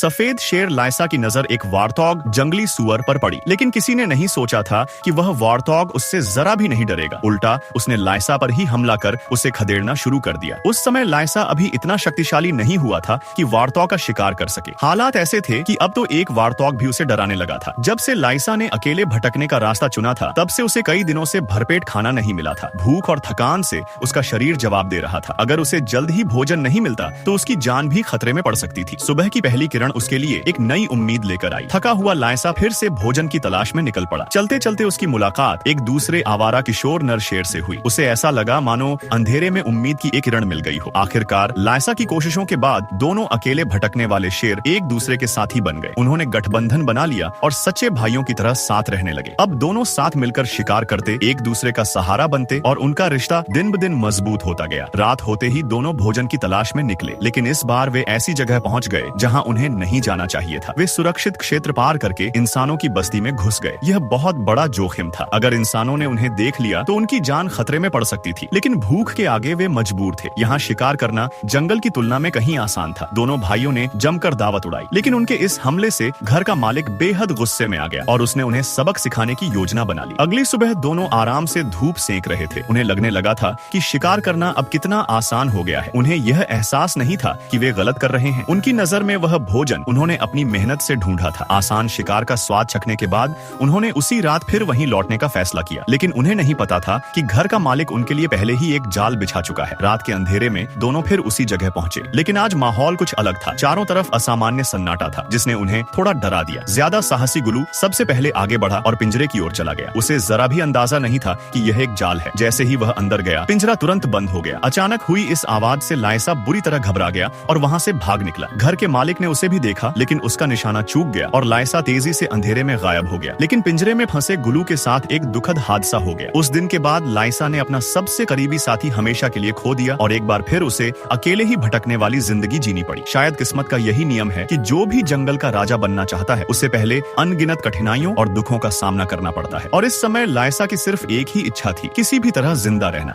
सफेद शेर लायसा की नजर एक वार्थॉग जंगली सुअर पर पड़ी, लेकिन किसी ने नहीं सोचा था कि वह वार्थॉग उससे जरा भी नहीं डरेगा। उल्टा उसने लायसा पर ही हमला कर उसे खदेड़ना शुरू कर दिया। उस समय लायसा अभी इतना शक्तिशाली नहीं हुआ था कि वार्थॉग का शिकार कर सके। हालात ऐसे थे कि अब तो एक वार्थॉग भी उसे डराने लगा था। जब से लायसा ने अकेले भटकने का रास्ता चुना था, तब से उसे कई दिनों से भरपेट खाना नहीं मिला था। भूख और थकान से उसका शरीर जवाब दे रहा था। अगर उसे जल्द ही भोजन नहीं मिलता तो उसकी जान भी खतरे में पड़ सकती थी। सुबह की पहली किरण उसके लिए एक नई उम्मीद लेकर आई। थका हुआ लायसा फिर से भोजन की तलाश में निकल पड़ा। चलते चलते उसकी मुलाकात एक दूसरे आवारा किशोर नर शेर से हुई। उसे ऐसा लगा मानो अंधेरे में उम्मीद की एक किरण मिल गई हो। आखिरकार लायसा की कोशिशों के बाद दोनों अकेले भटकने वाले शेर एक दूसरे के साथी बन गए। उन्होंने गठबंधन बना लिया और सच्चे भाइयों की तरह साथ रहने लगे। अब दोनों साथ मिलकर शिकार करते, एक दूसरे का सहारा बनते और उनका रिश्ता दिन ब दिन मजबूत होता गया। रात होते ही दोनों भोजन की तलाश में निकले, लेकिन इस बार वे ऐसी जगह पहुंच गए जहां उन्हें नहीं जाना चाहिए था। वे सुरक्षित क्षेत्र पार करके इंसानों की बस्ती में घुस गए। यह बहुत बड़ा जोखिम था। अगर इंसानों ने उन्हें देख लिया तो उनकी जान खतरे में पड़ सकती थी, लेकिन भूख के आगे वे मजबूर थे। यहाँ शिकार करना जंगल की तुलना में कहीं आसान था। दोनों भाइयों ने जमकर दावत उड़ाई, लेकिन उनके इस हमले से घर का मालिक बेहद गुस्से में आ गया और उसने उन्हें सबक सिखाने की योजना बना ली। अगली सुबह दोनों आराम से धूप सेंक रहे थे। उन्हें लगने लगा था कि शिकार करना अब कितना आसान हो गया है। उन्हें यह एहसास नहीं था कि वे गलत कर रहे हैं। उनकी नजर में वह भोजन उन्होंने अपनी मेहनत से ढूंढा था। आसान शिकार का स्वाद चखने के बाद उन्होंने उसी रात फिर वहीं लौटने का फैसला किया, लेकिन उन्हें नहीं पता था कि घर का मालिक उनके लिए पहले ही एक जाल बिछा चुका है। रात के अंधेरे में दोनों फिर उसी जगह पहुंचे, लेकिन आज माहौल कुछ अलग था। चारों तरफ असामान्य सन्नाटा था, जिसने उन्हें थोड़ा डरा दिया। ज्यादा साहसी गुलू सबसे पहले आगे बढ़ा और पिंजरे की ओर चला गया। उसे जरा भी अंदाजा नहीं था कि यह एक जाल है। जैसे ही वह अंदर गया, पिंजरा तुरंत बंद हो गया। अचानक हुई इस आवाज से लायसा बुरी तरह घबरा गया और वहां से भाग निकला। घर के मालिक ने उसे भी देखा, लेकिन उसका निशाना चूक गया और लायसा तेजी से अंधेरे में गायब हो गया। लेकिन पिंजरे में फंसे गुलू के साथ एक दुखद हादसा हो गया। उस दिन के बाद लायसा ने अपना सबसे करीबी साथी हमेशा के लिए खो दिया और एक बार फिर उसे अकेले ही भटकने वाली जिंदगी जीनी पड़ी। शायद किस्मत का यही नियम है कि जो भी जंगल का राजा बनना चाहता है, उससे पहले अनगिनत कठिनाइयों और दुखों का सामना करना पड़ता है। और इस समय लायसा की सिर्फ एक ही इच्छा थी, किसी भी तरह जिंदा रहना।